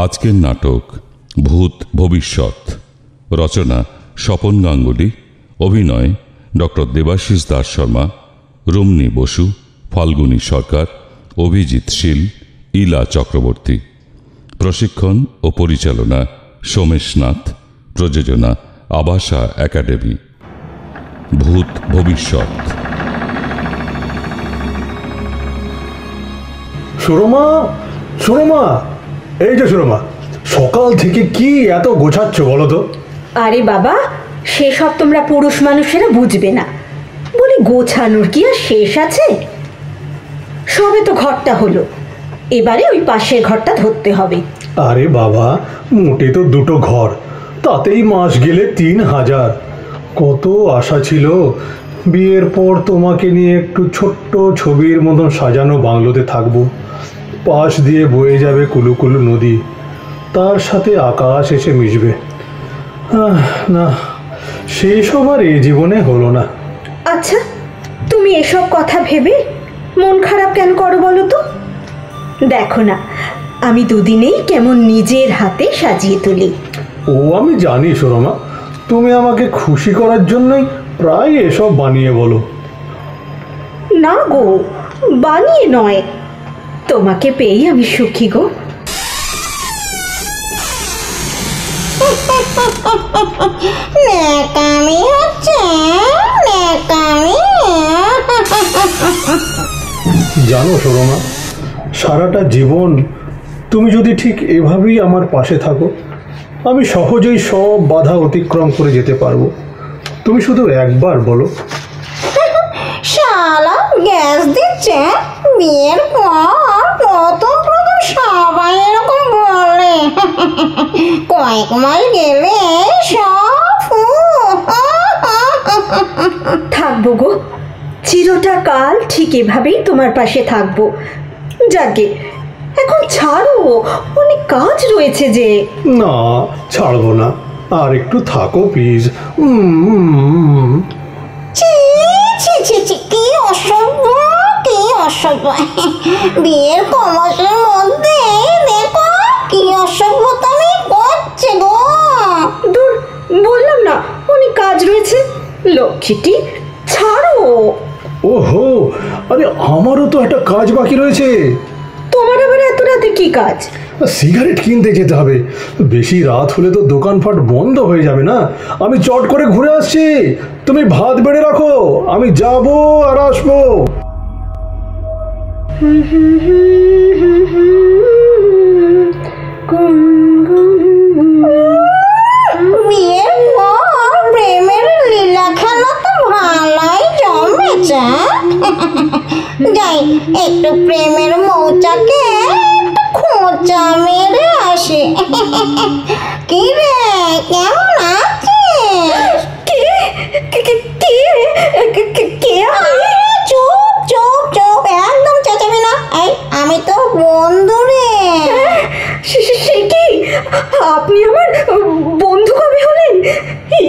আজকের নাটক ভূত ভবিষ্যৎ, রচনা স্বপন গাঙ্গুলি, অভিনয় ডক্টর দেবাশিস দাস শর্মা, রুমনি বসু, ফাল্গুনী সরকার, অভিজিৎ শীল, ইলা চক্রবর্তী। প্রশিক্ষণ ও পরিচালনা সোমেশ নাথ। প্রযোজনা আবাসা একাডেমি। ভূত ভবিষ্যৎ। সুরমা, সুরমা, এই যে সুরমা, সকাল থেকে কি এত গোছাচ্ছ বলো তো? আরে বাবা, সেসব তোমরা পুরুষ মানুষেরা বুঝবে না বলে গোছানোর কি আর শেষ আছে? সবে তো ঘরটা হলো, এবারে ওই পাশের ঘরটা ধরতে হবে। আরে বাবা, মোটে তো দুটো ঘর, তাতেই মাস গেলে 3000। কত আশা ছিল বিয়ের পর তোমাকে নিয়ে একটু ছোট্ট ছবির মতন সাজানো বাংলোতে থাকবো। পাশ দিয়ে বয়ে যাবে কুলুকুলু নদী, তার সাথে আকাশ এসে মিশবে। না, সেই সব আর এই জীবনে হলো না। আচ্ছা, তুমি এসব কথা ভেবে মন খারাপ কেন করো বলো তো? দেখো না, আমি দুদিনেই কেমন নিজের হাতে সাজিয়ে তুলি। ও আমি জানি সুরমা, তুমি আমাকে খুশি করার জন্যই প্রায় এসব বানিয়ে বলো। না গো, বানিয়ে নয়, তোমাকে পেয়েই আমি সুখী গো। ন্যাকামি হচ্ছে, ন্যাকামি। জানো সুরমা, সারাটা জীবন তুমি যদি ঠিক এভাবেই আমার পাশে থাকো, আমি সহজেই সব বাধা অতিক্রম করে যেতে পারবো। তুমি শুধু একবার বলো। শালা গ্যাস দিচ্ছে, বিয়ের পর প্রথম সবাই এরকম বলে, কয়েক মাস গেলে সব থাকবো গো, চিরটা কাল ঠিক এভাবেই তোমার পাশে থাকবো। যাকে এখন ছাড়ো, অনেক কাজ রয়েছে যে। না, ছাড়বো না, আর একটু থাকো প্লিজ। কি অসভ্য, কি অসভ্য। বিয়ের কমাসের মধ্যে দেখো কি অসভ্যতা আমি করছে গো। দূর, বললাম না অনেক কাজ রয়েছে। লক্ষ্মীটি ছাড়ো। ওহো, আরে আমারও তো একটা কাজ বাকি রয়েছে। তোমার আবার এত রাতে কি কাজ? সিগারেট কিনতে যেতে হবে। বেশি রাত হলে তো দোকানপাট বন্ধ হয়ে যাবে না। আমি চট করে ঘুরে আসছি, তুমি ভাত বেড়ে রাখো, আমি যাবো আর আসবো। বিয়ের পর প্রেমের লীলা খেলা তো ভালোই জমেছে। যাই একটু প্রেমের মৌচাকে খোঁচা মেরে আসি। কি রে, কেমন আছিস? চুপ চুপ চুপ, একদম চেঁচাবি না। এই আমি তো বন্ধু রে। সে কি? আপনি আমার বন্ধু কবে হলেন?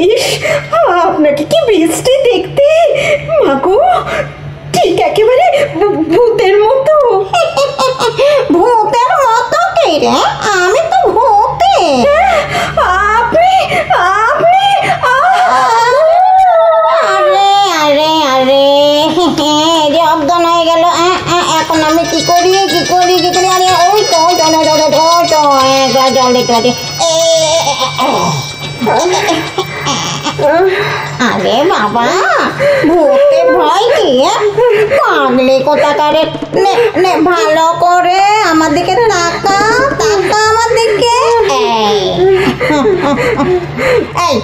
ইস, আপনাকে কি বৃষ্টি দেখতে, মাগো, ঠিক একেবারে ভূতের মতো। ভূতের মতো কি রে? আমি তো ভূতে। আপনি আপনি আরে আরে আরে, যে অজ্ঞান হয়ে গেল। এখন আমি কি করি কি করি কি করি? আরে ওই তো জল দেখতে পাচ্ছি। আরে বাবা, ভূতে ভয় কি? পাগলি কোথাকারে। নে ভালো করে আমার দিকে তাকা, তাকা আমার দিকে। এই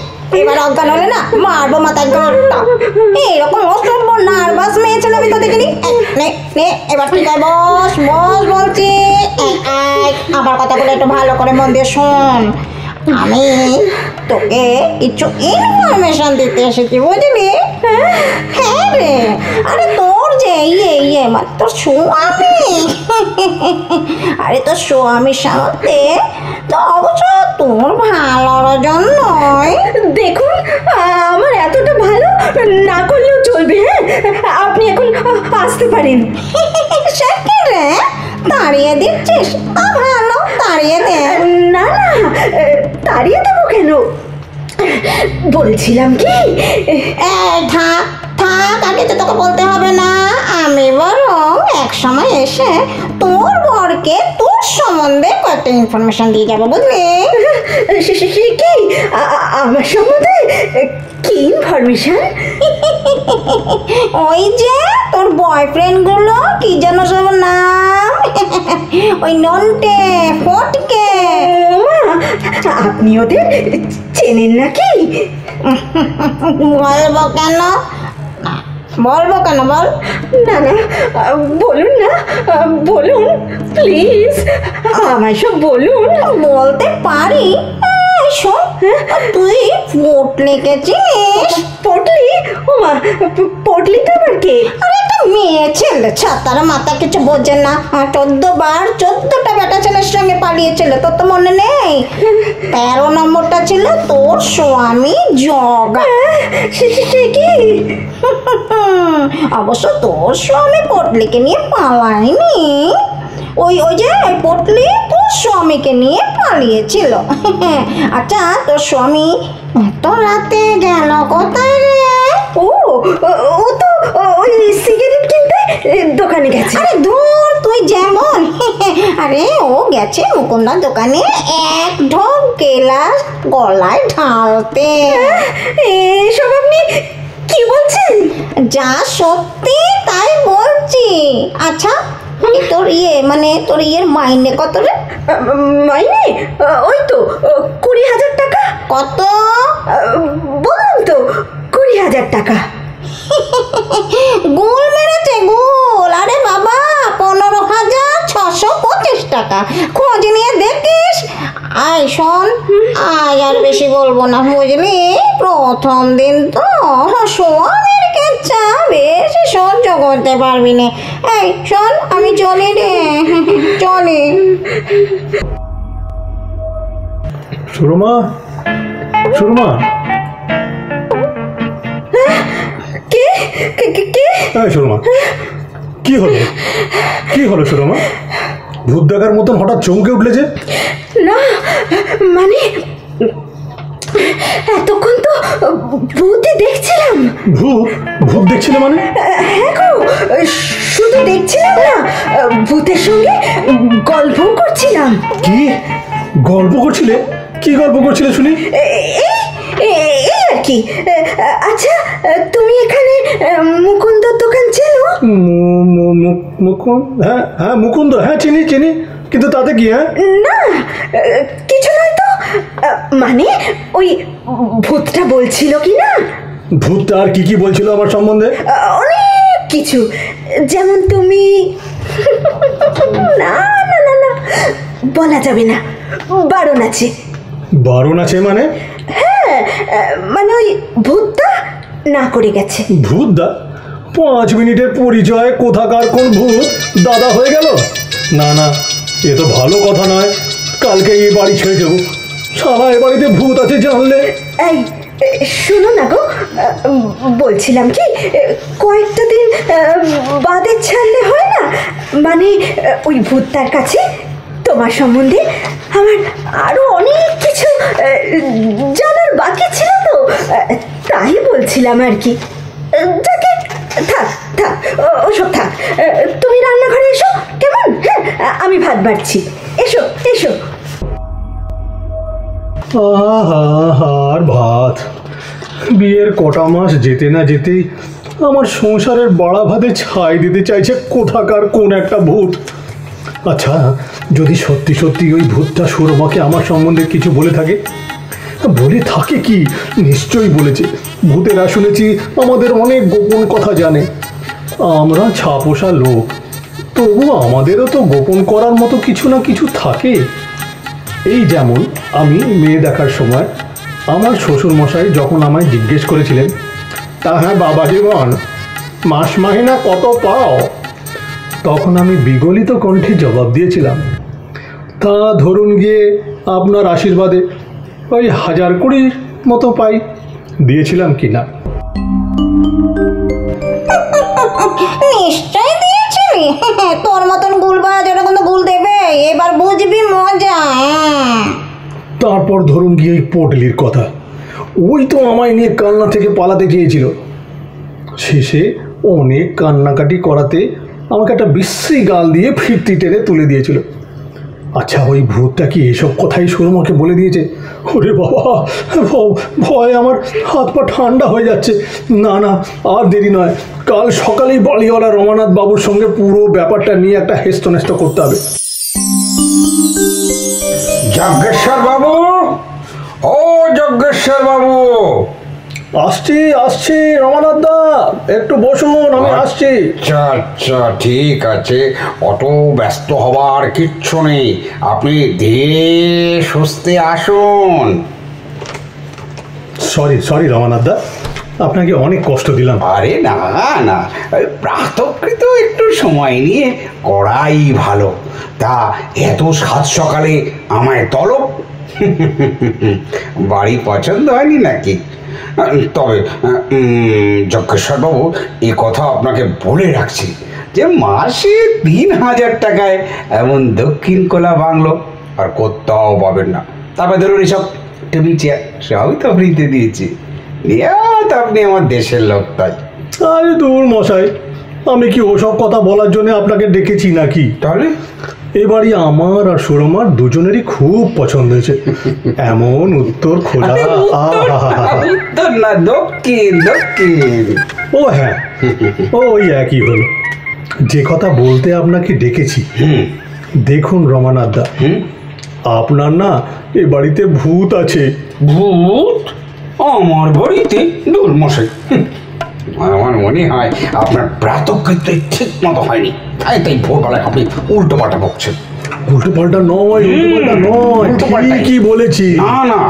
এবার অজ্ঞান হলে না মারবো মাথায় ঘাটটা। এইরকম অসম্ভ নার্ভাস মেয়ে ছিল আমি তো দেখিনি। নে এবার ঠিক আছে, বস বস বলছি। আমার কথাগুলো একটু ভালো করে মন দিয়ে শোন। আমি তোকে কিছু ইনফরমেশন দিতে এসেছি, বুঝলি? হ্যাঁ রে, আরে তোর যে মানে তোর স্বামী, আরে তোর স্বামীর সাথে তো অবশ্য তোর ভালোর জন্যই। দেখুন, আমার এতটা ভালো না করলেও চলবে। হ্যাঁ, আপনি এখন আসতে পারেন। সে কি রে, তাড়িয়ে দিচ্ছিস? ভালো, তাড়িয়ে দে। বাড়িয়ে দেবো কেন? বলছিলাম কি, থাক থাক, আগে তো তোকে বলতে হবে না। আমি বরং এক সময় এসে তোর বরকে তোর সম্বন্ধে কয়েকটা ইনফরমেশন দিয়ে যাবো, বুঝলি? সে কি আমার সম্বন্ধে? কি ইনফরমেশন? ওই যে তোর বয়ফ্রেন্ড গুলো কি যেন সব নাম, ওই নন্টে ফটকে। মা, আপনি ওদের চেনেন নাকি? বলবো কেন, বলবো কেন বল? না না, বলুন না, বলুন প্লিজ, আমায় সব বলুন। বলতে পারি। শোন, তুই পটলিকে চিনিস? পটলি? ও মা, পটলি তো আবার কে? আরে একটা মেয়ে ছেলে, ছাতার মাথা, কিছু বোঝে না। 14টা বেটা ছেলের সঙ্গে পালিয়েছিল, তোর তো মনে নেই? 13 নম্বরটা ছিল তোর স্বামী জগা। সে কি? অবশ্য তোর স্বামী পটলিকে নিয়ে পালায়নি, ওই যে পটলি তোর স্বামীকে নিয়ে পালিয়েছিল। আচ্ছা, তোর স্বামী এত রাতে গেল কোথায় রে? ও তো ওই সিগারেট কিনতে দোকানে গেছে। আরে ধুর, তুই যেমন। আরে ও গেছে মুকুন্দার দোকানে এক ঢোক গেলাস গলায় ঢালতে। এসব আপনি কি বলছেন? যা সত্যি তাই বলছি। আচ্ছা, তোর ইয়ের মাইনে কত রে? মাইনে ওই তো 20,000 টাকা। কত? বললাম তো 20,000 টাকা। গোল মেরেছে গোল। আরে বাবা, 15,625 টাকা। খোঁজ নিয়ে দেখিস। আয় শোন, আজ আর বেশি বলবো না, বুঝলি? প্রথম দিন তো সোয়ামের কেচ্ছা বেশি সহ্য করতে পারবি না। এই শোন, আমি চলি রে, চলি। সুরমা, সুরমা, কে কে কে কে? সুরমা, কি হলো? কি হলো সুরমা? ভূত দেখার মতন হঠাৎ চমকে উঠলে যে? না মানে এতক্ষণ তো ভূতই দেখছিলাম। ভূত? ভূত দেখছিলে মানে? হ্যাঁ গো, শুধু দেখছিলাম না, ভূতের সঙ্গে গল্প করছিলাম। কি গল্প করছিলে? কি গল্প করছিলে শুনি? এই আর কি। আচ্ছা, তুমি এখানে মুকুন্দর দোকান চেনো? মুকুন্দ? হ্যাঁ হ্যাঁ, মুকুন্দ, হ্যাঁ চিনি চিনি, কিন্তু তাতে কি? হ্যাঁ না, কিছু নয় তো। মানে ওই ভূতটা বলছিল কি না। ভূতটা আর কি কি বলছিল আমার সম্বন্ধে? অনেক কিছু, যেমন তুমি না না না না, বলা যাবে না, বারণ আছে। বারণ আছে মানে? হ্যাঁ, মানে ওই ভূতটা না করে গেছে। ভূতদা? 5 মিনিটের পরিচয় কোথাকার কোন ভূত দাদা হয়ে গেল? না না, এ তো ভালো কথা নয়। কালকে এই বাড়ি ছেড়ে যাবো। সারা এ বাড়িতে ভূত আছে জানলে। এই শোনো না গো, বলছিলাম কি, কয়েকটা দিন বাদে ছাড়লে হয় না? মানে ওই ভূতটার কাছে তোমার সম্বন্ধে আমার আরো অনেক কিছু জানার বাকি ছিল তো, তাই বলছিলাম আর কি। যাকে থাক থাক, ওসব থাক। তুমি রান্নাঘরে এসো কেমন? হ্যাঁ, আমি ভাত বাড়ছি। এসো এসো। আর ভাত? বিয়ের কটা মাস যেতে না যেতেই আমার সংসারের বাড়া ভাতে ছাই দিতে চাইছে কোথাকার কোন একটা ভূত। আচ্ছা, যদি সত্যি সত্যি ওই ভূতটা সুরমাকে আমার সম্বন্ধে কিছু বলে থাকে, বলে থাকে কি নিশ্চয়ই বলেছে। ভূতেরা শুনেছি আমাদের অনেক গোপন কথা জানে। আমরা ছাপোষা লোক, তবু আমাদেরও তো গোপন করার মতো কিছু না কিছু থাকে। এই যেমন আমি মেয়ে দেখার সময় আমার শ্বশুরমশাই যখন আমায় জিজ্ঞেস করেছিলেন, তা হ্যাঁ বাবা জীবন, মাস মাহিনা কত পাও? তখন আমি বিগলিত কণ্ঠে জবাব দিয়েছিলাম, তা ধরুন গিয়ে আপনার আশীর্বাদে ওই 1020 মতো পাই। দিয়েছিলাম কি না? নিশ্চয় দিয়েছিলি। তোর মতন গুলবাজ ওরকম তো গুল দেবে। এবার বুঝবি মজা। তার তারপর ধরুন গিয়ে ওই পটলির কথা, ওই তো আমায় নিয়ে কান্না থেকে পালাতে চেয়েছিল। শেষে অনেক কান্নাকাটি করাতে আমাকে একটা বিশ্রী গাল দিয়ে ফিরতি টেনে তুলে দিয়েছিল। আচ্ছা, ওই ভূতটা কি এসব কথাই সুরমাকে বলে দিয়েছে? ওরে বাবা, ভয় আমার হাত পা ঠান্ডা হয়ে যাচ্ছে। না না, আর দেরি নয়, কাল সকালেই বাড়িওয়ালা রমানাথ বাবুর সঙ্গে পুরো ব্যাপারটা নিয়ে একটা হেস্তনেস্ত করতে হবে। যজ্ঞেশ্বর বাবু, ও যজ্ঞেশ্বর বাবু। আসছি আসছি রমানাথ দা, একটু বসুন, আমি আসছি। আচ্ছা আচ্ছা, ঠিক আছে, অত ব্যস্ত হবার কিচ্ছু নেই, আপনি ধীরে সুস্থে আসুন। সরি সরি রমানাথ দা, আপনাকে অনেক কষ্ট দিলাম। আরে না না, প্রাতঃকৃত একটু সময় নিয়ে করাই ভালো। তা এত সাত সকালে আমায় তলব? বাড়ি পছন্দ হয়নি নাকি? তবে যজ্ঞেশ্বরবাবু, এ কথা আপনাকে বলে রাখছি যে মাসে 3,000 টাকায় এমন দক্ষিণ কোলা বাংলো আর কোথাও পাবেন না। তারপরে ধরুন এসব টেবিল চেয়ার সবই তো ফ্রিতে দিয়েছি। নিয়াত আপনি আমার দেশের লোক, তাই। আরে দূর মশাই, আমি কি ওসব কথা বলার জন্য আপনাকে ডেকেছি নাকি? তাহলে এবারই আমার আর সুরমার দুজনেরই খুব পছন্দ হয়েছে। এমন উত্তর খোলা, উত্তর না, দক্ষিণ দক্ষিণ। ও হ্যাঁ, ওই একই হলো। যে কথা বলতে আপনাকে ডেকেছি, দেখুন রমানাথ দা, আপনার না এ বাড়িতে ভূত আছে। ভূত আমার বাড়িতে? দূর মশাই, আমার মনে হয় আপনার প্রাতঃকৃত্য ঠিক মতো হয়নি, তাই তাই ভোরবেলায় আপনি উল্টো পাল্টা বকছেন। উল্টো পাল্টা নয়, উল্টো পাল্টা নয়, ঠিকই বলেছি। না না,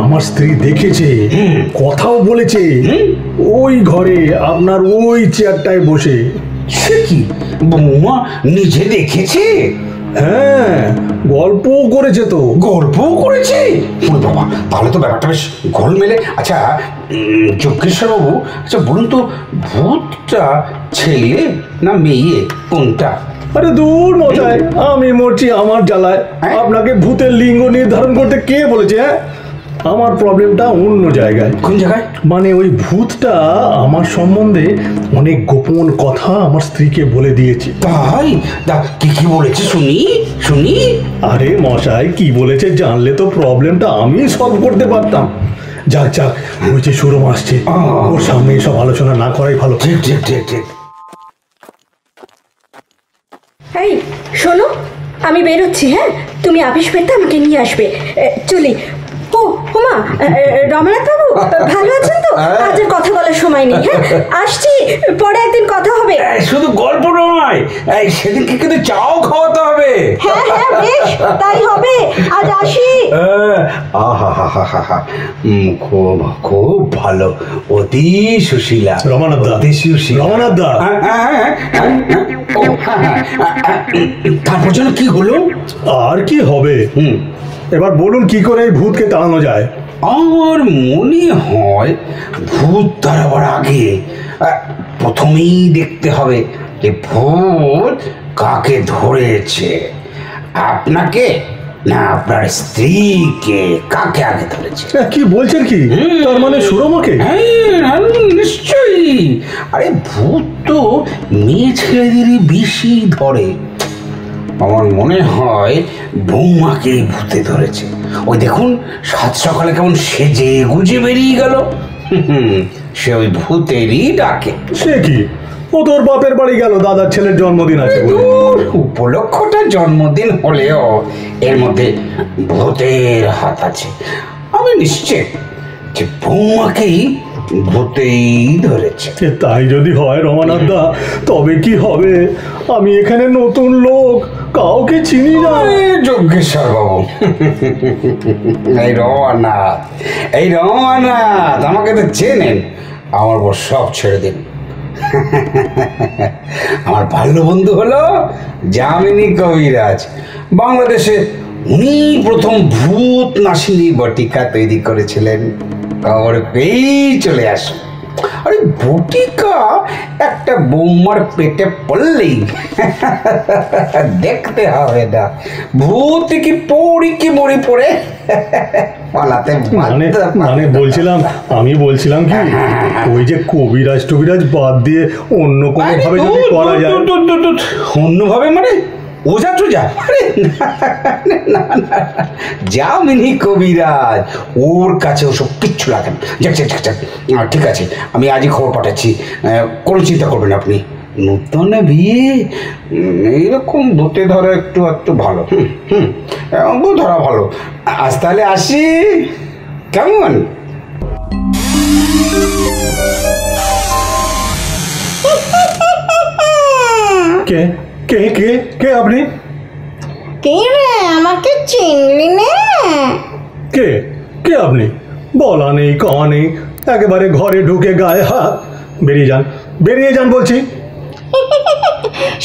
আমার স্ত্রী দেখেছে, কথাও বলেছে, ওই ঘরে আপনার ওই চেয়ারটায় বসে। সে কি, বৌমা নিজে দেখেছে? হ্যাঁ, গল্পও করেছে তো। গল্পও করেছে? ওরে বাবা, তাহলে তো ব্যাপারটা বেশ গোলমেলে। আচ্ছা যজ্ঞেশ্বর বাবু, আচ্ছা বলুন তো, ভূতটা ছেলে না মেয়ে, কোনটা? আরে দূর মশাই, আমি মরছি আমার জ্বালায়। আপনাকে ভূতের লিঙ্গ নির্ধারণ করতে কে বলেছে? হ্যাঁ, আমার প্রবলেমটা অন্য জায়গায়। কোন জায়গায়? মানে ওই ভূতটা আমার সম্বন্ধে অনেক গোপন কথা আমার স্ত্রীকে বলে দিয়েছে। তাই? কি কি বলেছে শুনি শুনি। আরে মশাই, কি বলেছে জানলে তো প্রবলেমটা আমি সলভ করতে পারতাম। যাক যাক, ওই যে সুরমা আসছে, ওর সামনে এসব আলোচনা না করাই ভালো। ঠিক ঠিক ঠিক ঠিক। এই শোনো, আমি বেরোচ্ছি। হ্যাঁ, তুমি আপিস পেতে আমাকে নিয়ে আসবে। চলি। ও হুমা, রমানাথ বাবু ভালো আছেন তো? আজ আর কথা বলার সময় নেই। হ্যাঁ, আসছি, পরে একদিন কথা হবে। শুধু গল্প নয়, সেদিনকে কিন্তু চাও খাওয়াতে হবে। হ্যাঁ হ্যাঁ, বেশ তাই হবে। আজ আসি। খুব খুব ভালো, অতি সুশীলা। রমানাথ দা, অতি সুশীলা। রমানাথ দা। তারপর যেন কি হলো? আর কি হবে? এবার বলুন কি করে এই ভূতকে তাড়ানো যায়? আমার মনে হয় ভূত তাড়াবার আগে প্রথমেই দেখতে হবে যে ভূত কাকে ধরেছে, আপনাকে না আপনার স্ত্রীকে, কাকে আগে ধরেছে? কি বলছেন কি? তার মানে সুরমাকে? হ্যাঁ নিশ্চয়ই। আরে ভূত তো মেয়ে ছেলেদেরই বেশি ধরে। আমার মনে হয় বৌমাকে ভূতে ধরেছে। ওই দেখুন, সাত সকালে কেমন সেজে গুজে বেরিয়ে গেল। সে ওই ভূতেরই ডাকে। সে কি, ও তোর বাপের বাড়ি গেল দাদার ছেলের জন্মদিন আছে বলে। উপলক্ষটা জন্মদিন হলেও এর মধ্যে ভূতের হাত আছে। আমি নিশ্চিত যে বৌমাকেই ভূতেই ধরেছে। তাই যদি হয় রমানাথ দা, তবে কি হবে? আমি এখানে নতুন লোক, কাউকে চিনি না। যজ্ঞেশ্বর বাবু, এই রমানাথ, এই রমানাথ আমাকে তো চেনেন। আমার উপর সব ছেড়ে দিন। আমার বাল্য বন্ধু হলো যামিনী কবিরাজ। বাংলাদেশে উনি প্রথম ভূত নাশিনী বটিকা তৈরি করেছিলেন। খবর পেয়েই চলে আসুন। আরে বটিকা একটা বৌমার পেটে পড়লেই দেখতে হবে না ভূত কি পড়ি কি মরি পড়ে পালাতে মানে মানে আমি বলছিলাম কি ওই যে কবিরাজ টবিরাজ বাদ দিয়ে অন্য কোনো ভাবে যদি করা যায়। অন্যভাবে মানে ওঝা টোঝা? না না, যামিনী কবিরাজ ওর কাছে ওসব কিচ্ছু লাগে না। যাক যাক যাক যাক, ঠিক আছে, আমি আজই খবর পাঠাচ্ছি, কোনো চিন্তা করবেন আপনি। নূতন বিয়ে এইরকম ভূতে ধরা একটু একটু ভালো। বউ ধরা ভালো। আজ তাহলে আসি, কেমন? কে কে কে কে আপনি? কে রে, আমাকে চিনলি না? কে কে আপনি? বলা নেই কওয়া নেই, একেবারে ঘরে ঢুকে গায়ে হাত। বেরিয়ে যান বলছি।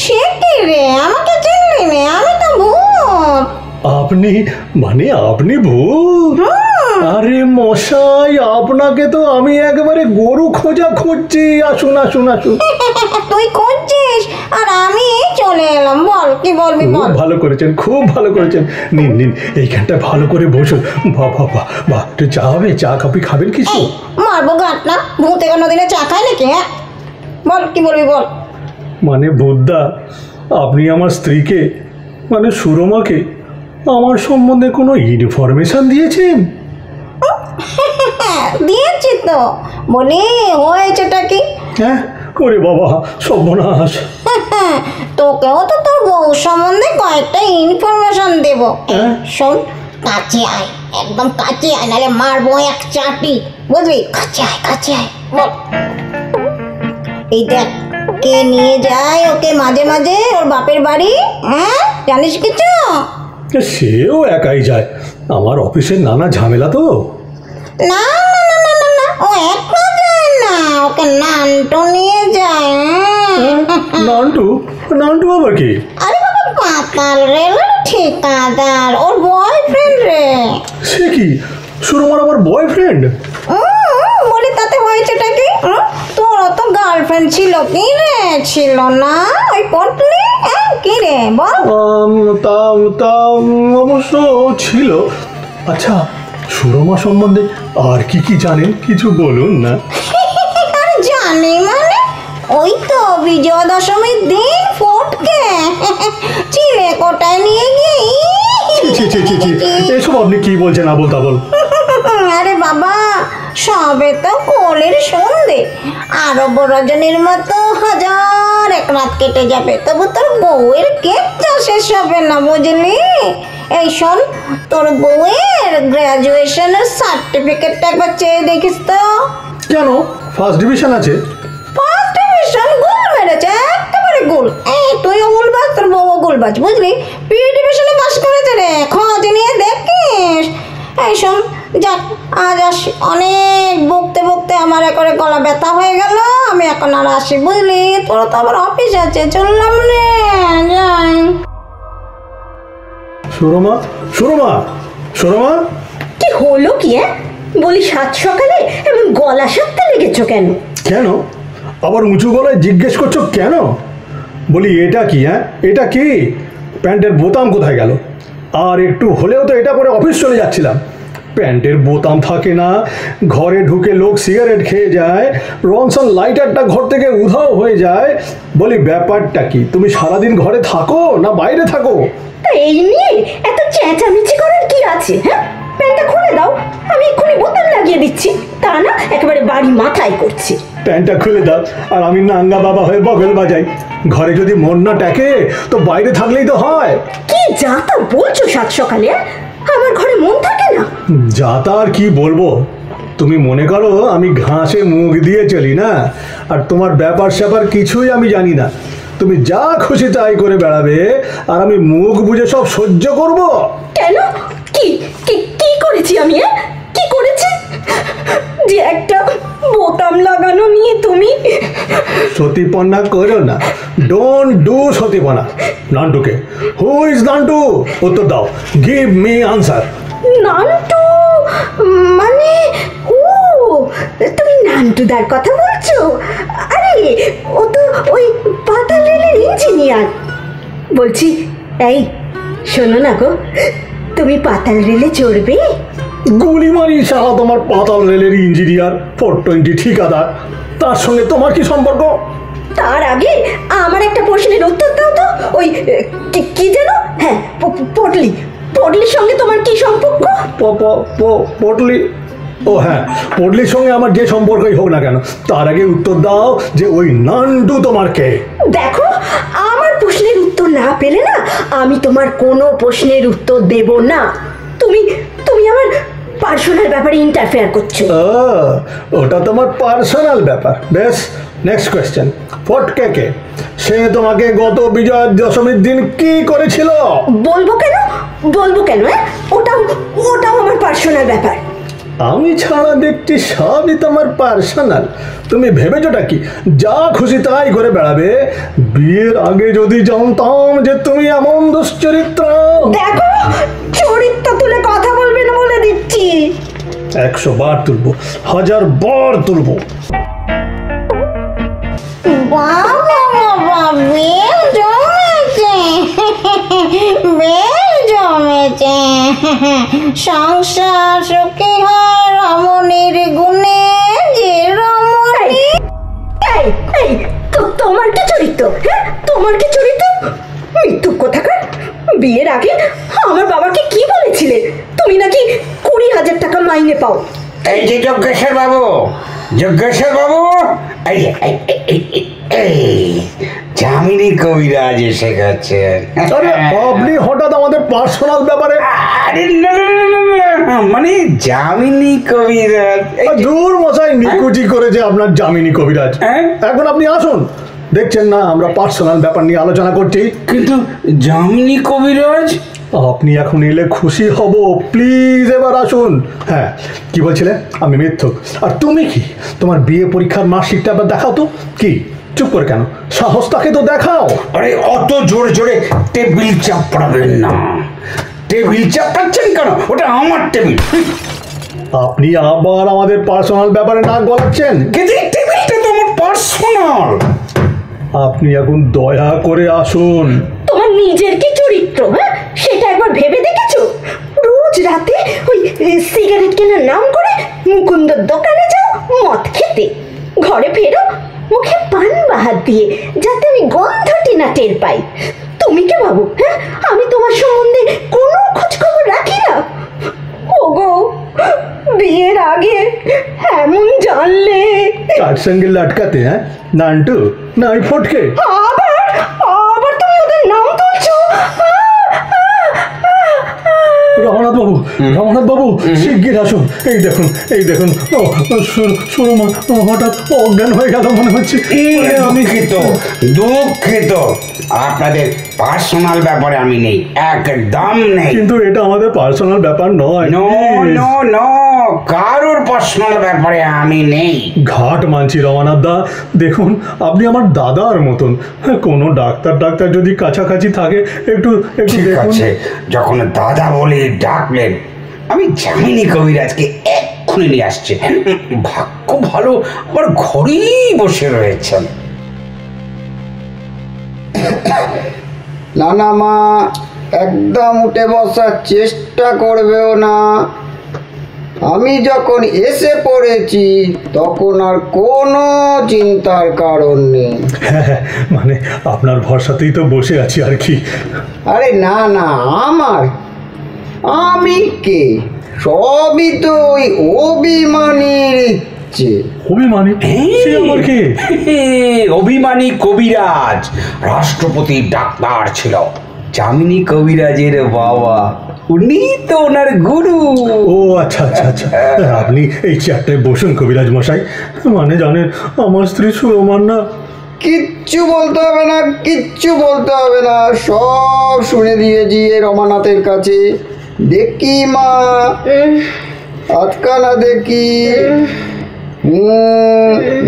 সে কি রে, আমাকে চিনলি না? আমি তো ভূত। আপনি মানে আপনি ভূত? আরে মশাই, আপনাকে তো আমি একেবারে গরু খোঁজা খুঁজছি। আসুন আসুন আসুন। তুই খুঁজছিস আর আমি চলে এলাম। বল, কি বলবি খুব বল। ভালো করেছেন, খুব ভালো করেছেন। নিন নিন, এইখানটা ভালো করে বসুন। বাহ বাহ বাহ বাহ, একটু চা হবে? চা কফি খাবেন কিছু? এই, মারবো গাঁট না? ভূতে কোনো দিনে চা খায় নাকি? হ্যাঁ বল, কি বলবি বল। মানে বুদ্ধা, আপনি আমার স্ত্রীকে মানে সুরমাকে আমার সম্বন্ধে কোনো ইনফরমেশন দিয়েছেন? দিয়েছি তো, বলি হয়েছেটা কি? হ্যাঁ, ওরে বাবা সর্বনাশ। তোকেও তো তোর বউ সম্বন্ধে কয়েকটা ইনফরমেশন দেবো। শোন, কাছে আয়, একদম কাছে আয়, নাহলে মারবো এক চাটি, বুঝলি? কাছে আয়, কাছে আয়। বল। এই দেখ, কে নিয়ে যায় ওকে মাঝে মাঝে ওর বাপের বাড়ি, হ্যাঁ জানিস কিছু? সেও একাই যায়, আমার অফিসের নানা ঝামেলা তো। না না না না না না, ও একা যায় না, ওকে নান্টু নিয়ে যায়। নান্টু? নান্টু আবার কি? আরে বাবা, পাতাল রেলের ঠিকাদার, ওর বয়ফ্রেন্ড রে। সে কি, সুরমার আবার বয়ফ্রেন্ড? বলি তাতে হয়েছেটা কি? তোর তো গার্লফ্রেন্ড ছিল কি রে? ছিল না? ওই পটলি, কি রে বল। তা তা অবশ্য ছিল। আচ্ছা, সুরমা সম্বন্ধে আর কি কি জানেন কিছু বলুন না। আরে জানি মানে, ওই তো বিজয়া দশমীর দিন ফটকে চিলে কোটায় নিয়ে গিয়ে ছি ছি ছি ছি, এসব আপনি কি বলছেন আবোল তাবোল? আরে বাবা, সবে তো কোলের সন্ধে, আরো রজনীর মতো হাজার এক রাত কেটে যাবে, তবু তোর বউয়ের কেকটা শেষ হবে না, বুঝলি? এই শোন, তোর বউয়ের গ্রাজুয়েশনের সার্টিফিকেটটা একবার চেয়ে দেখিস তো। কেন, ফার্স্ট ডিভিশন আছে? First division? গোল মেরেছে, একেবারে গোল। এই তুইও গোলবাজ, তোর বউও গোলবাজ, বুঝলি? পি ডিভিশনে পাস করেছে রে, খোঁজ নিয়ে দেখিস। এই শোন, যাক আজ আসি, অনেক বকতে বকতে আমার একবারে গলা ব্যথা হয়ে গেল, আমি এখন আর আসি, বুঝলি? তোর তো আবার অফিস আছে, চললাম রে, যাই। সুরমা, সুরমা, সুরমা! কি হলো কি? বলি সাত সকালে এমন গলা সাপতে লেগেছো কেন? কেন আবার উঁচু গলায় জিজ্ঞেস করছো কেন? বলি এটা কি? এটা কি? প্যান্টের বোতাম কোথায় গেল? আর একটু হলেও তো এটা পরে অফিস চলে যাচ্ছিলাম। প্যান্টের বোতাম থাকে না, ঘরে ঢুকে লোক সিগারেট খেয়ে যায়, রনসন লাইটারটা ঘর থেকে উধাও হয়ে যায়। বলি ব্যাপারটা কি? তুমি সারাদিন ঘরে থাকো না বাইরে থাকো? তা এই নিয়ে এত চেঁচামেচি করার কি আছে? হ্যাঁ, প্যান্টটা খুলে দাও, আমি এক্ষুনি বোতাম লাগিয়ে দিচ্ছি। তা না, একেবারে বাড়ি মাথায় করছি। প্যান্টটা খুলে দাও আর আমি নাঙ্গা বাবা হয়ে বগল বাজাই। ঘরে যদি মন না টাকে তো বাইরে থাকলেই তো হয়। কি যা তা বলছো সাত সকালে? আমার ঘরে মন থাকে না? যা তা আর কি বলবো? তুমি মনে করো আমি ঘাসে মুখ দিয়ে চলি না, আর তোমার ব্যাপার স্যাপার কিছুই আমি জানি না। তুমি যা খুশি তাই করে বেড়াবে আর আমি মুখ বুঝে সব সহ্য করব। কেন? কি কি কি করেছি আমি? কি করেছি যে একটা বোতাম লাগানো নিয়ে তুমি? সতীপনা করো না, ডোন্ট ডু সতীপনা। নান্টুকে, হু ইজ নান্টু? উত্তর দাও, গিভ মি আনসার। নান্টু মানে ও তুমি নান্টুদার কথা বলছো? আরে ও তো ওই পাতাল রেলের ইঞ্জিনিয়ার। বলছি, এই শোনো না গো, তুমি পাতাল রেলে চড়বে? গুলি মারি সাহা তোমার পাতাল রেলের ইঞ্জিনিয়ার 420 ঠিকাদার, তার সঙ্গে তোমার কি সম্পর্ক? তার আগে আমার একটা প্রশ্নের উত্তর দাও তো। ওই কি যেন, হ্যাঁ পটলি, পটলির সঙ্গে তোমার কি সম্পর্ক? পটলি? ও হ্যাঁ, পটলির সঙ্গে আমার যে সম্পর্কই হোক না কেন, তার আগে উত্তর দাও যে ওই নান্টু তোমার কে? দেখো, আমার প্রশ্নের উত্তর না পেলে না আমি তোমার কোনো প্রশ্নের উত্তর দেব না। তুমি তুমি আমার পার্সোনাল ব্যাপারে ইন্টারফেয়ার করছো। ওটা তোমার পার্সোনাল ব্যাপার। বেশ, নেক্সট কোয়েশ্চেন। ফটকে কে? সে তোমাকে গত বিজয়া দশমীর দিন কি করেছিল? বলবো কেন, বলবো কেন? ওটাও আমার পার্সোনাল ব্যাপার। আমি ছাড়া দেখছি সবই তোমার পার্সোনাল। তুমি ভেবেছোটা কি যা খুশি তাই করে বেড়াবে? বিয়ের আগে যদি জানতাম যে তুমি এমন দুশ্চরিত্র। দেখো, চরিত্র তুলে কথা বলবে না বলে দিচ্ছি। 100 বার তুলবো, 1000 বার তুলবো। বাবা বেশ জমেছে, বেশ জমেছে। সংসার সুখী হয় রমণীর গুণে, যে রমণী। তোমার কি চরিত্র? হ্যাঁ, তোমার কি চরিত্র? মৃত্যু কোথাকার! বিয়ের আগে আমার বাবাকে কি বলেছিলে? তুমি নাকি 20,000 টাকা মাইনে পাও। এই যে যজ্ঞেশ্বর বাবু, যজ্ঞেশ্বর বাবু, যামিনী কবিরাজ এসে গেছে। আপনি হঠাৎ আমাদের পার্সোনাল ব্যাপারে? আরে না, মানে যামিনী কবিরাজ। দূর মশাই, নিকুচি করেছে আপনার যামিনী কবিরাজ। এখন আপনি আসুন, দেখছেন না আমরা পার্সোনাল ব্যাপার নিয়ে আলোচনা করছি। কিন্তু যামিনী কবিরাজ? আপনি এখন এলে খুশি হব, প্লিজ এবার আসুন। হ্যাঁ, কি বলছিলে? আমি মিথ্যুক। আর তুমি কি? তোমার বিয়ে পরীক্ষার মার্কশিটটা আবার দেখাও তো। কি চুপ করে কেন? সাহস তাকে তো দেখাও। আরে অত জোরে জোরে টেবিল চাপড়াবেন না। টেবিল চাপড়াচ্ছেন কেন? ওটা আমার টেবিল। আপনি আবার আমাদের পার্সোনাল ব্যাপারে নাক গলাচ্ছেন। কিন্তু টেবিলটা তো আমার পার্সোনাল। আপনি এখন দয়া করে আসুন। তোমার নিজের কি চরিত্র, হ্যাঁ, সেটা একবার ভেবে দেখেছো? রোজ রাতে ওই সিগারেট কেনার নাম করে মুকুন্দর দোকানে যাও মদ খেতে, ঘরে ফেরো মুখে পান বাহার দিয়ে, যাতে আমি গন্ধটি না টের পাই। তুমি কে ভাবো, হ্যাঁ, আমি তোমার সম্বন্ধে কোনো খোঁজ খবর রাখি না? ওগো, বিয়ের আগে এমন জানলে। কার সঙ্গে লটকাতে? হ্যাঁ, নান্টু না ওই ফটকে? আবার তুমি ওদের নাম তুলছো। রমনাথ বাবু, রমনাথ বাবু, শিগগির আসুন। এই দেখুন, এই দেখুন, সুরমা হঠাৎ অজ্ঞান হয়ে গেল মনে হচ্ছে। আমি দুঃখিত, আপনাদের পার্সোনাল ব্যাপারে আমি নেই, একদম নেই। কিন্তু এটা আমাদের পার্সোনাল ব্যাপার নয়। নো নো নো, কারোর পার্সোনাল ব্যাপারে আমি নেই। ঘাট মানছি রমনাথ দা, দেখুন আপনি আমার দাদার মতন। কোনো ডাক্তার যদি কাছাকাছি থাকে একটু ঠিক দেখুন। আছে, যখন দাদা বলে ডাকলেন, আমি যামিনী কবিরাজকে এক্ষুনি নিয়ে আসছে। ভাগ্য ভালো, আমার ঘরেই বসে রয়েছেন। না না মা, একদম উঠে বসার চেষ্টা করবেও না। আমি যখন এসে পড়েছি তখন আর কোনো চিন্তার কারণ নেই। হ্যাঁ, মানে আপনার ভরসাতেই তো বসে আছি আর কি। আরে না না, আমি কে? সবই তো ওই অভিমানীর ইচ্ছে। অভিমানী? সে আমার কে? অভিমানী কবিরাজ রাষ্ট্রপতি ডাক্তার ছিল, যামিনী কবিরাজের বাবা, উনি তো ওনার গুরু। ও আচ্ছা আচ্ছা আচ্ছা, আপনি এই চেয়ারটায় বসুন কবিরাজ মশাই। মানে জানেন, আমার স্ত্রী সুরমার না। কিচ্ছু বলতে হবে না, কিচ্ছু বলতে হবে না, সব শুনে দিয়েছি রমানাথের কাছে। দেখি মা, আটকানা দেখি।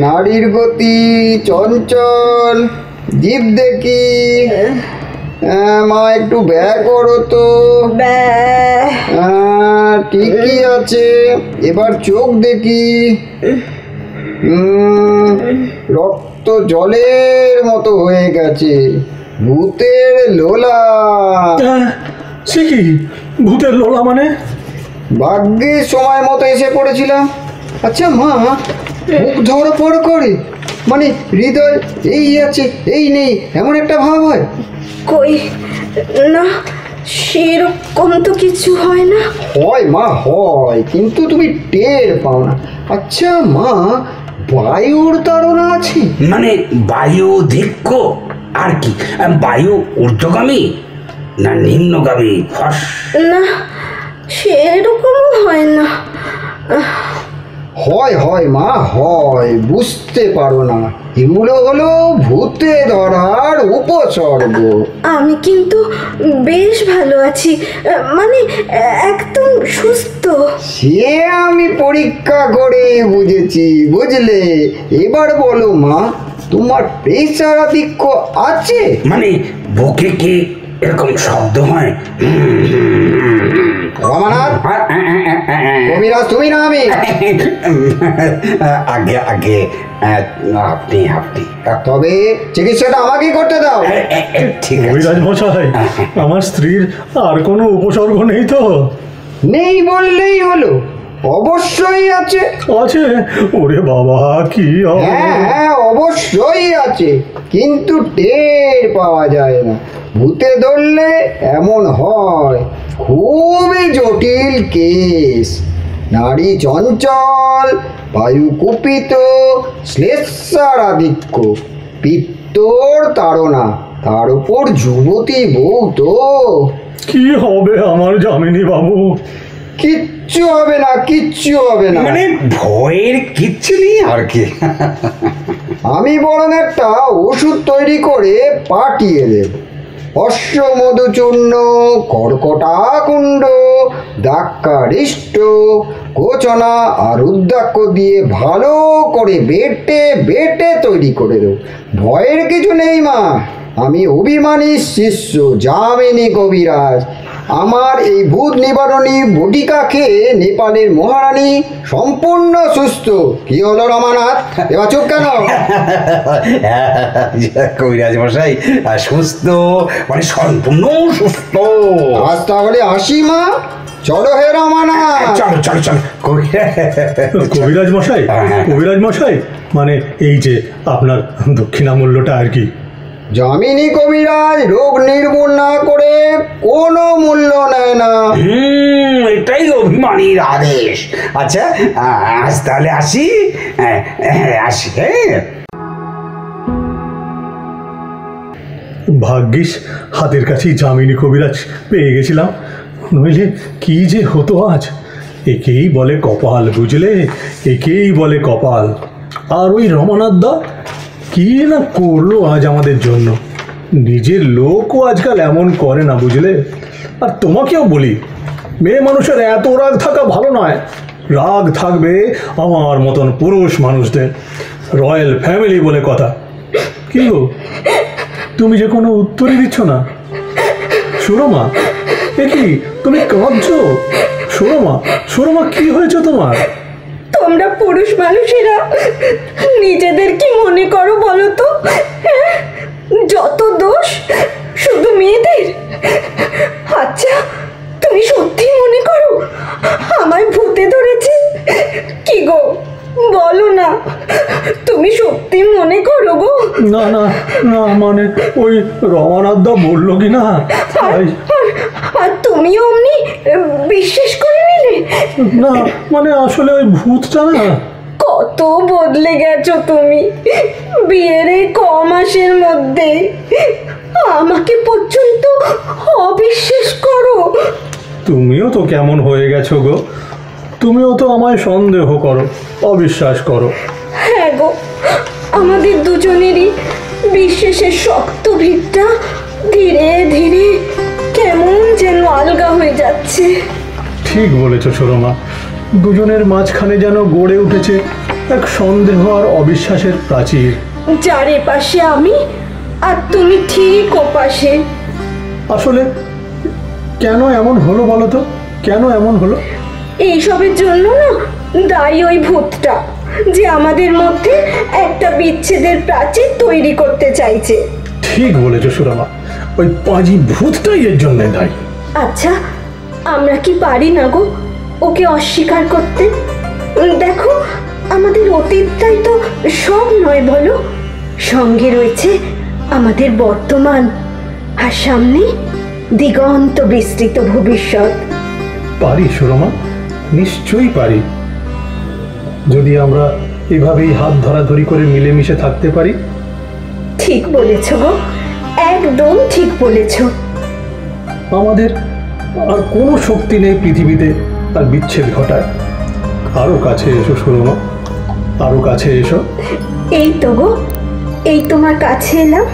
নারীর গতি চঞ্চল, জীব দেখি। মা একটু ব্যয় করো তো। ঠিকই আছে, এবার চোখ দেখি। রক্ত জলের মতো হয়ে গেছে, ভূতের লোলা। সে কি ভূতের লোলা মানে? ভাগ্যে সময় মতো এসে পড়েছিলাম। আচ্ছা মা, মুখ ধরপড় করে, মানে হৃদয় এই আছে এই নেই এমন একটা ভাব হয়? কই না, সেরকম তো কিছু হয় না। হয় মা হয়, কিন্তু তুমি টের পাও না। আচ্ছা মা, বায়ুর তাড়না আছে? মানে বায়ু ধিক্য আর কি? বায়ু ঊর্ধ্বগামী না নিম্নগামী? ফস না, সেরকমও হয় না। হয় হয় মা হয়, বুঝতে পারো না, এগুলো হলো ভূতে ধরার উপসর্গ। আমি কিন্তু বেশ ভালো আছি, মানে একদম সুস্থ। সে আমি পরীক্ষা করে বুঝেছি, বুঝলে? এবার বলো মা, তোমার প্রেসার আধিক্য আছে? মানে বুকে কি এরকম শব্দ হয়? রমানাথ, কবিরাজ তুমি না আমি? আগে আগে আপনি আপনি তবে চিকিৎসাটা আমাকেই করতে দাও। ঠিক আছে। কবিরাজ মশাই, আমার স্ত্রীর আর কোনো উপসর্গ নেই তো? নেই বললেই হলো, অবশ্যই আছে। আছে? ওরে বাবা, কি হবে? হ্যাঁ হ্যাঁ অবশ্যই আছে, কিন্তু টের পাওয়া যায় না। ভূতে ধরলে এমন হয়, খুবই জটিল কেস। নারী চঞ্চল, বায়ু কুপিত, শ্লেষার আধিক্য, পিত্তর তাড়না, তার উপর যুবতী বউ তো। কি হবে আমার যামিনী বাবু? কিচ্ছু হবে না, কিচ্ছু হবে না। মানে ভয়ের কিচ্ছু নেই আর কি। আমি বরং একটা ওষুধ তৈরি করে পাঠিয়ে দেব। অশ্বমধুচূর্ণ, কর্কটাকুণ্ড, দাক্কারিষ্ট, কোচনা আর রুদ্রাক্ষ দিয়ে ভালো করে বেটে বেটে তৈরি করে দেব। ভয়ের কিছু নেই মা, আমি অভিমানী শিষ্য যামিনী কবিরাজ। আমার এই ভূত নিবারণী বটিকা খেয়ে নেপালের মহারানী সম্পূর্ণ সুস্থ। কি হলো রমানাথ, এবার চুপ কেন? কবিরাজ মশাই সুস্থ, মানে সম্পূর্ণ সুস্থ। আজ তাহলে আসি মা, চলো হে রমানাথ। চলো চলো চলো। কবিরাজ মশাই, কবিরাজ মশাই, মানে এই যে আপনার দক্ষিণামূল্যটা আর কি। যামিনী কবিরাজ রোগ নির্মূল না করে কোনো মূল্য নেয় না। এটাই অভিমানীর আদেশ। আচ্ছা আজ তাহলে আসি, আসি। ভাগ্যিস হাতের কাছেই যামিনী কবিরাজ পেয়ে গেছিলাম, নইলে কি যে হতো আজ। একেই বলে কপাল, বুঝলে? একেই বলে কপাল। আর ওই রমানাথ দা কি না করলো আজ আমাদের জন্য। নিজের লোকও আজকাল এমন করে না, বুঝলে? আর তোমাকেও বলি, মেয়ে মানুষের এত রাগ থাকা ভালো নয়। রাগ থাকবে আমার মতন পুরুষ মানুষদের, রয়্যাল ফ্যামিলি বলে কথা। কি গো, তুমি যে কোনো উত্তরই দিচ্ছ না? শোনো মা, এ কি তুমি কাঁদছো? শোনো মা, শোনো মা, কি হয়েছে তোমার? তোমরা পুরুষ মানুষেরা নিজেদের কি মনে করো বলো তো? যত দোষ শুধু মেয়েদের। আচ্ছা, তুমি সত্যি মনে করো আমায় ভূতে ধরেছে? কি গো, বলো না, তুমি সত্যি মনে করো গো? না না না, মানে ওই রমানাথ দা বললো কি না, তাই। আর তুমিও অমনি বিশ্বাস করে নিলে? না মানে আসলে ওই ভূতটা না। কত বদলে গেছো তুমি বিয়ের এই ক মাসের মধ্যে। আমাকে পর্যন্ত অবিশ্বাস করো। তুমিও তো কেমন হয়ে গেছো গো, তুমিও তো আমায় সন্দেহ করো, অবিশ্বাস করো। হ্যাঁ গো, আমাদের দুজনেরই বিশ্বাসের শক্ত ভিতটা ধীরে ধীরে কেমন যেন আলগা হয়ে যাচ্ছে। ঠিক বলেছ ছোটমা, দুজনের মাঝখানে যেন গড়ে উঠেছে এক সন্দেহ আর অবিশ্বাসের প্রাচীর। যার পাশে আমি আর তুমি ঠিক ওপাশে। আসলে কেন এমন হলো বলো তো? কেন এমন হলো? এইসবের জন্য না দায়ী ওই ভূতটা। যে আমাদের মধ্যে একটা বিচ্ছেদের প্রাচীর তৈরি করতে চাইছে। ঠিক বলেছো সুরমা, ওই পাজি ভূতটাই এর জন্য দায়ী। আচ্ছা, আমরা কি পারি না গো ওকে অস্বীকার করতে? দেখো, আমাদের অতীতটাই তো সব নয় বলো, সঙ্গে রয়েছে আমাদের বর্তমান, আর সামনে দিগন্ত বিস্তৃত ভবিষ্যৎ। পারি সুরমা, নিশ্চয়ই পারি, যদি আমরা এভাবেই হাত ধরাধরি করে মিলেমিশে থাকতে পারি। ঠিক বলেছ গো, একদম ঠিক বলেছ। আমাদের আর কোনো শক্তি নেই পৃথিবীতে আর বিচ্ছেদ ঘটায়। আরো কাছে এসো সুরমা, আরো কাছে এসো। এই তো গো, এই তোমার কাছে এলাম।